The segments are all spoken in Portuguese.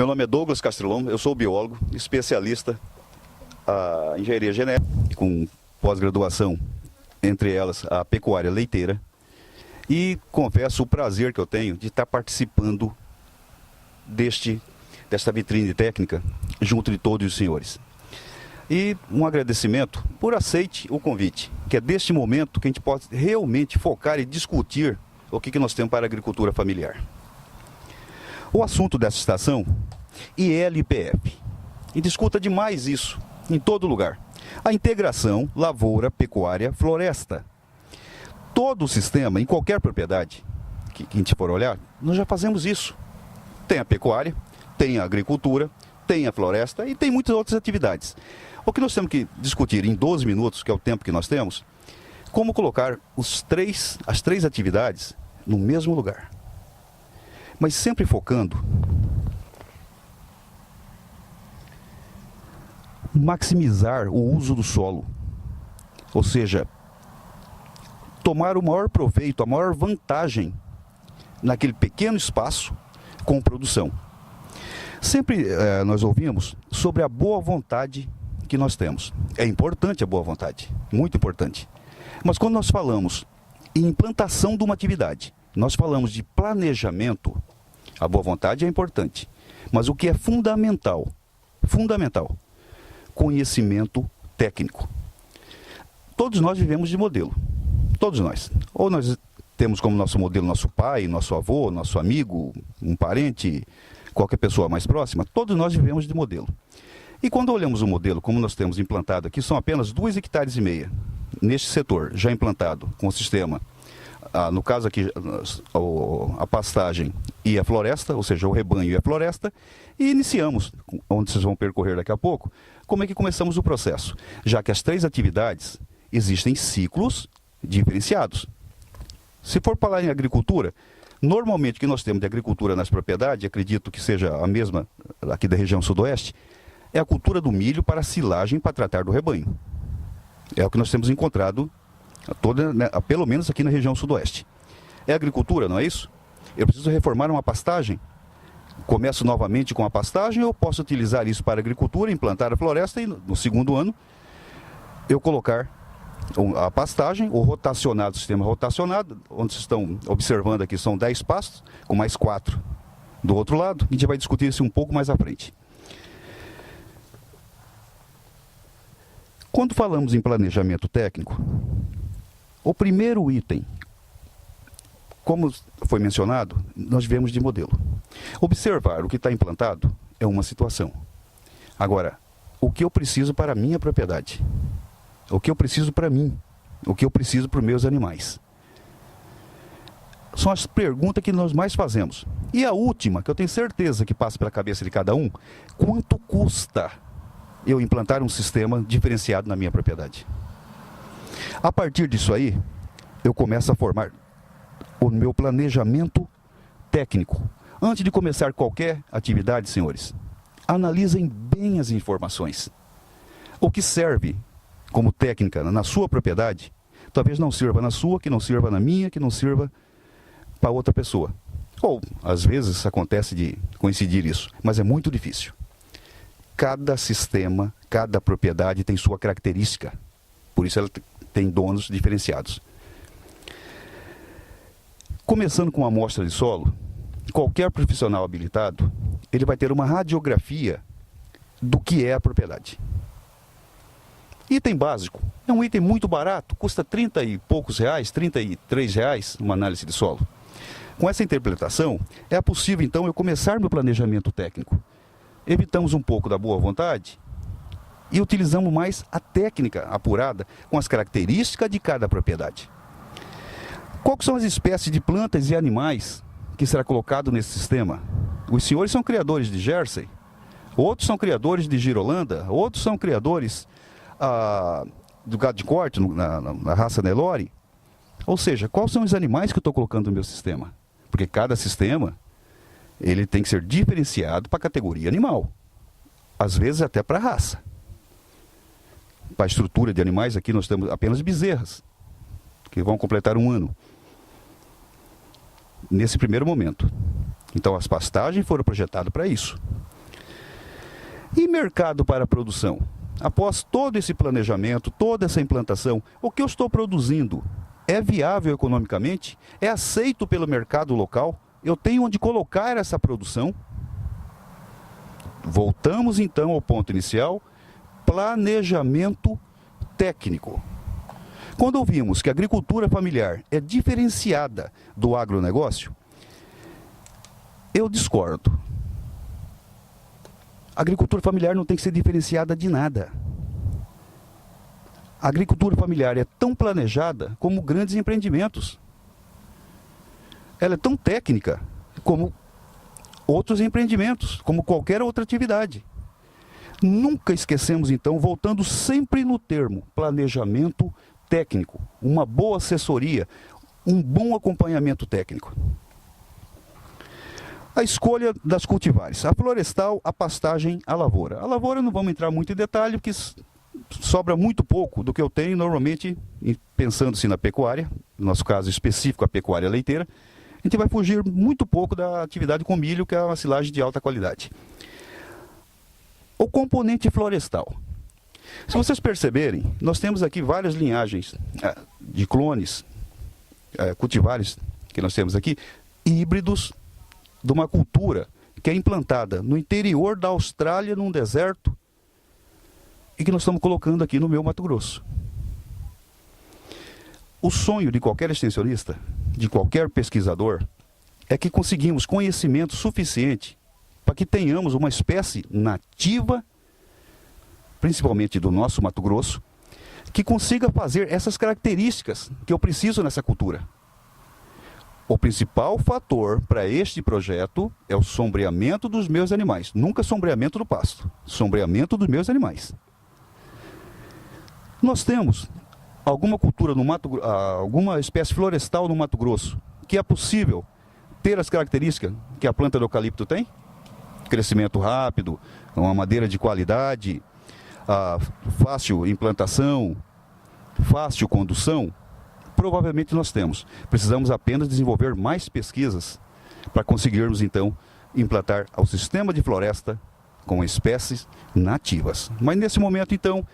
Meu nome é Douglas Castrelon, eu sou biólogo, especialista em engenharia genética, com pós-graduação, entre elas a pecuária leiteira. E confesso o prazer que eu tenho de estar participando desta vitrine técnica junto de todos os senhores. E um agradecimento por aceite o convite, que é deste momento que a gente pode realmente focar e discutir o que nós temos para a agricultura familiar. O assunto dessa estação, ILPF, e discuta demais isso, em todo lugar. A integração lavoura, pecuária, floresta. Todo o sistema, em qualquer propriedade que a gente for olhar, nós já fazemos isso. Tem a pecuária, tem a agricultura, tem a floresta e tem muitas outras atividades. O que nós temos que discutir em 12 minutos, que é o tempo que nós temos, como colocar as três atividades no mesmo lugar. Mas sempre focando maximizar o uso do solo. Ou seja, tomar o maior proveito, a maior vantagem naquele pequeno espaço com produção. Sempre nós ouvimos sobre a boa vontade que nós temos. É importante a boa vontade, muito importante. Mas quando nós falamos em implantação de uma atividade, nós falamos de planejamento, a boa vontade é importante. Mas o que é fundamental, conhecimento técnico. Todos nós vivemos de modelo, todos nós. Ou nós temos como nosso modelo nosso pai, nosso avô, nosso amigo, um parente, qualquer pessoa mais próxima, todos nós vivemos de modelo. E quando olhamos o modelo, como nós temos implantado aqui, são apenas 2,5 hectares neste setor, já implantado com o sistema. No caso aqui, a pastagem e a floresta, ou seja, o rebanho e a floresta, e iniciamos, onde vocês vão percorrer daqui a pouco, como é que começamos o processo. Já que as 3 atividades existem ciclos diferenciados. Se for falar em agricultura, normalmente o que nós temos de agricultura nas propriedades, acredito que seja a mesma aqui da região sudoeste, é a cultura do milho para silagem para tratar do rebanho. É o que nós temos encontrado, pelo menos aqui na região sudoeste. É agricultura, não é isso? Eu preciso reformar uma pastagem? Começo novamente com a pastagem ou posso utilizar isso para agricultura, implantar a floresta e no segundo ano eu colocar a pastagem, o sistema rotacionado, onde vocês estão observando aqui são 10 pastos, com mais 4 do outro lado. A gente vai discutir isso um pouco mais à frente. Quando falamos em planejamento técnico, o primeiro item, como foi mencionado, nós vemos de modelo. Observar o que está implantado é uma situação. Agora, o que eu preciso para a minha propriedade? O que eu preciso para mim? O que eu preciso para os meus animais? São as perguntas que nós mais fazemos. E a última, que eu tenho certeza que passa pela cabeça de cada um, quanto custa eu implantar um sistema diferenciado na minha propriedade? A partir disso aí, eu começo a formar o meu planejamento técnico. Antes de começar qualquer atividade, senhores, analisem bem as informações. O que serve como técnica na sua propriedade, talvez não sirva na sua, que não sirva na minha, que não sirva para outra pessoa. Ou, às vezes, acontece de coincidir isso, mas é muito difícil. Cada sistema, cada propriedade tem sua característica. Por isso ela tem donos diferenciados. Começando com uma amostra de solo, qualquer profissional habilitado, ele vai ter uma radiografia do que é a propriedade. Item básico, é um item muito barato, custa 30 e poucos reais, 33 reais, uma análise de solo. Com essa interpretação, é possível então eu começar meu planejamento técnico. Evitamos um pouco da boa vontade e utilizamos mais a técnica apurada com as características de cada propriedade. Quais são as espécies de plantas e animais que será colocado nesse sistema? Os senhores são criadores de Jersey, outros são criadores de Girolanda, outros são criadores do gado de corte, na raça Nelore. Ou seja, quais são os animais que eu estou colocando no meu sistema? Porque cada sistema ele tem que ser diferenciado para a categoria animal. Às vezes até para a raça. Para a estrutura de animais, aqui nós temos apenas bezerras, que vão completar 1 ano. Nesse primeiro momento. Então as pastagens foram projetadas para isso. E mercado para a produção? Após todo esse planejamento, toda essa implantação, o que eu estou produzindo é viável economicamente? É aceito pelo mercado local? Eu tenho onde colocar essa produção? Voltamos então ao ponto inicial, planejamento técnico. Quando ouvimos que a agricultura familiar é diferenciada do agronegócio, eu discordo. A agricultura familiar não tem que ser diferenciada de nada. A agricultura familiar é tão planejada como grandes empreendimentos. Ela é tão técnica como outros empreendimentos, como qualquer outra atividade. Nunca esquecemos, então, voltando sempre no termo planejamento técnico, uma boa assessoria, um bom acompanhamento técnico. A escolha das cultivares, a florestal, a pastagem, a lavoura. A lavoura não vamos entrar muito em detalhe, porque sobra muito pouco do que eu tenho normalmente, pensando-se na pecuária, no nosso caso específico a pecuária leiteira, a gente vai fugir muito pouco da atividade com milho, que é uma silagem de alta qualidade. O componente florestal. Se vocês perceberem, nós temos aqui várias linhagens de clones, cultivares que nós temos aqui, híbridos de uma cultura que é implantada no interior da Austrália, num deserto, e que nós estamos colocando aqui no meu Mato Grosso. O sonho de qualquer extensionista, de qualquer pesquisador, é que conseguimos conhecimento suficiente para que tenhamos uma espécie nativa, principalmente do nosso Mato Grosso, que consiga fazer essas características que eu preciso nessa cultura. O principal fator para este projeto é o sombreamento dos meus animais. Nunca sombreamento do pasto, sombreamento dos meus animais. Nós temos alguma cultura no Mato, alguma espécie florestal no Mato Grosso que é possível ter as características que a planta do eucalipto tem? Crescimento rápido, uma madeira de qualidade, fácil implantação, fácil condução. Provavelmente nós temos. Precisamos apenas desenvolver mais pesquisas para conseguirmos então implantar ao sistema de floresta com espécies nativas. Mas nesse momento então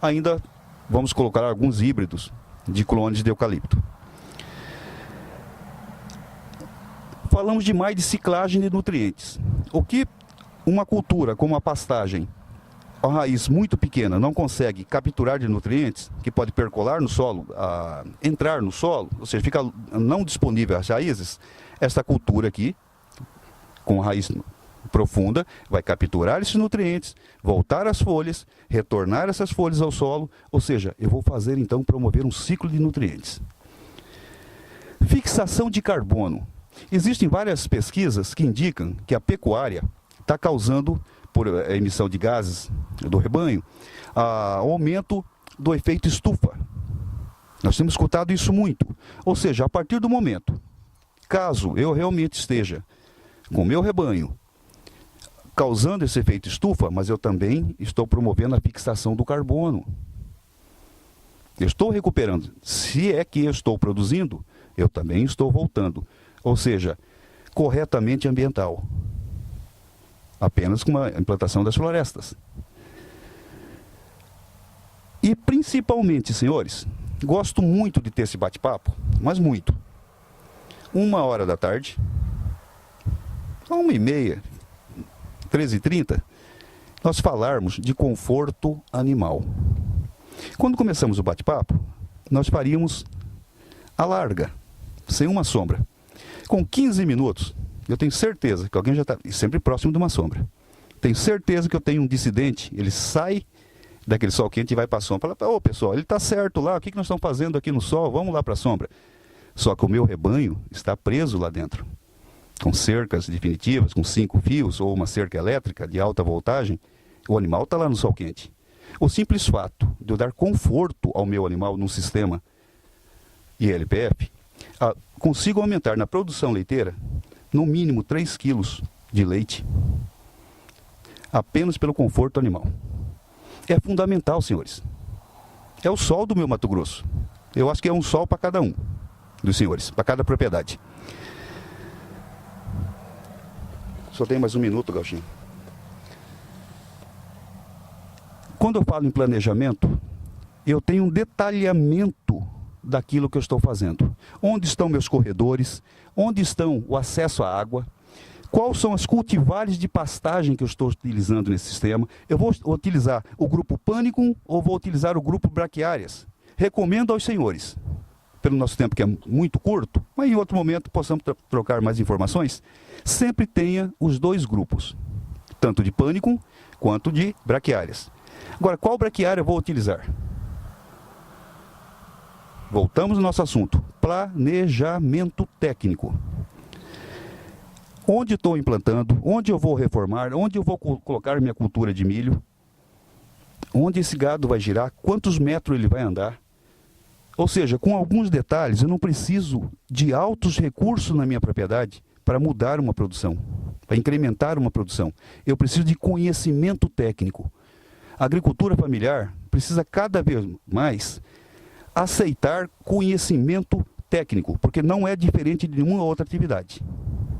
ainda vamos colocar alguns híbridos de clones de eucalipto. Falamos demais de ciclagem de nutrientes. O que uma cultura como a pastagem, a raiz muito pequena, não consegue capturar de nutrientes, que pode percolar no solo, entrar no solo, ou seja, fica não disponível às raízes, essa cultura aqui, com raiz profunda, vai capturar esses nutrientes, voltar às folhas, retornar essas folhas ao solo, ou seja, eu vou fazer então promover um ciclo de nutrientes. Fixação de carbono. Existem várias pesquisas que indicam que a pecuária está causando, por emissão de gases do rebanho, aumento do efeito estufa. Nós temos escutado isso muito. Ou seja, a partir do momento, caso eu realmente esteja com o meu rebanho causando esse efeito estufa, mas eu também estou promovendo a fixação do carbono. Eu estou recuperando. Se é que eu estou produzindo, eu também estou voltando. Ou seja, corretamente ambiental. Apenas com a implantação das florestas. E principalmente, senhores, gosto muito de ter esse bate-papo, mas muito. 1h da tarde, 1h30, 13h30, nós falarmos de conforto animal. Quando começamos o bate-papo, nós faríamos a larga, sem uma sombra. Com 15 minutos, eu tenho certeza que alguém já está sempre próximo de uma sombra. Tenho certeza que eu tenho um dissidente, ele sai daquele sol quente e vai para a sombra. Fala, ô pessoal, ele está certo lá, o que nós estamos fazendo aqui no sol? Vamos lá para a sombra. Só que o meu rebanho está preso lá dentro, com cercas definitivas, com 5 fios, ou uma cerca elétrica de alta voltagem. O animal está lá no sol quente. O simples fato de eu dar conforto ao meu animal num sistema ILPF, consigo aumentar na produção leiteira no mínimo 3 quilos de leite, apenas pelo conforto animal. É fundamental, senhores. É o sol do meu Mato Grosso. Eu acho que é um sol para cada um dos senhores, para cada propriedade. Só tem mais 1 minuto, Gauchinho. Quando eu falo em planejamento, eu tenho um detalhamento daquilo que eu estou fazendo. Onde estão meus corredores? Onde estão o acesso à água? Quais são as cultivares de pastagem que eu estou utilizando nesse sistema? Eu vou utilizar o grupo Panicum ou vou utilizar o grupo Braquiárias? Recomendo aos senhores, pelo nosso tempo que é muito curto, mas em outro momento possamos trocar mais informações, sempre tenha os dois grupos, tanto de Panicum quanto de Braquiárias. Agora, qual braquiária eu vou utilizar? Voltamos ao nosso assunto, planejamento técnico. Onde estou implantando, onde eu vou reformar, onde eu vou colocar minha cultura de milho, onde esse gado vai girar, quantos metros ele vai andar. Ou seja, com alguns detalhes, eu não preciso de altos recursos na minha propriedade para mudar uma produção, para incrementar uma produção. Eu preciso de conhecimento técnico. A agricultura familiar precisa cada vez mais aceitar conhecimento técnico, porque não é diferente de nenhuma outra atividade.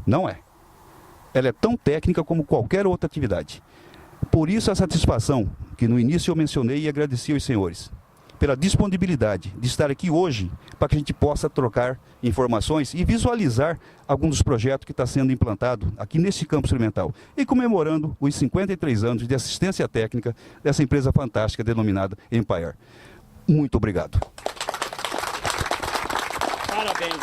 Não é. Ela é tão técnica como qualquer outra atividade. Por isso a satisfação que no início eu mencionei e agradeci aos senhores, pela disponibilidade de estar aqui hoje, para que a gente possa trocar informações e visualizar alguns dos projetos que está sendo implantado aqui neste campo experimental, e comemorando os 53 anos de assistência técnica dessa empresa fantástica denominada Empire. Muito obrigado. Parabéns.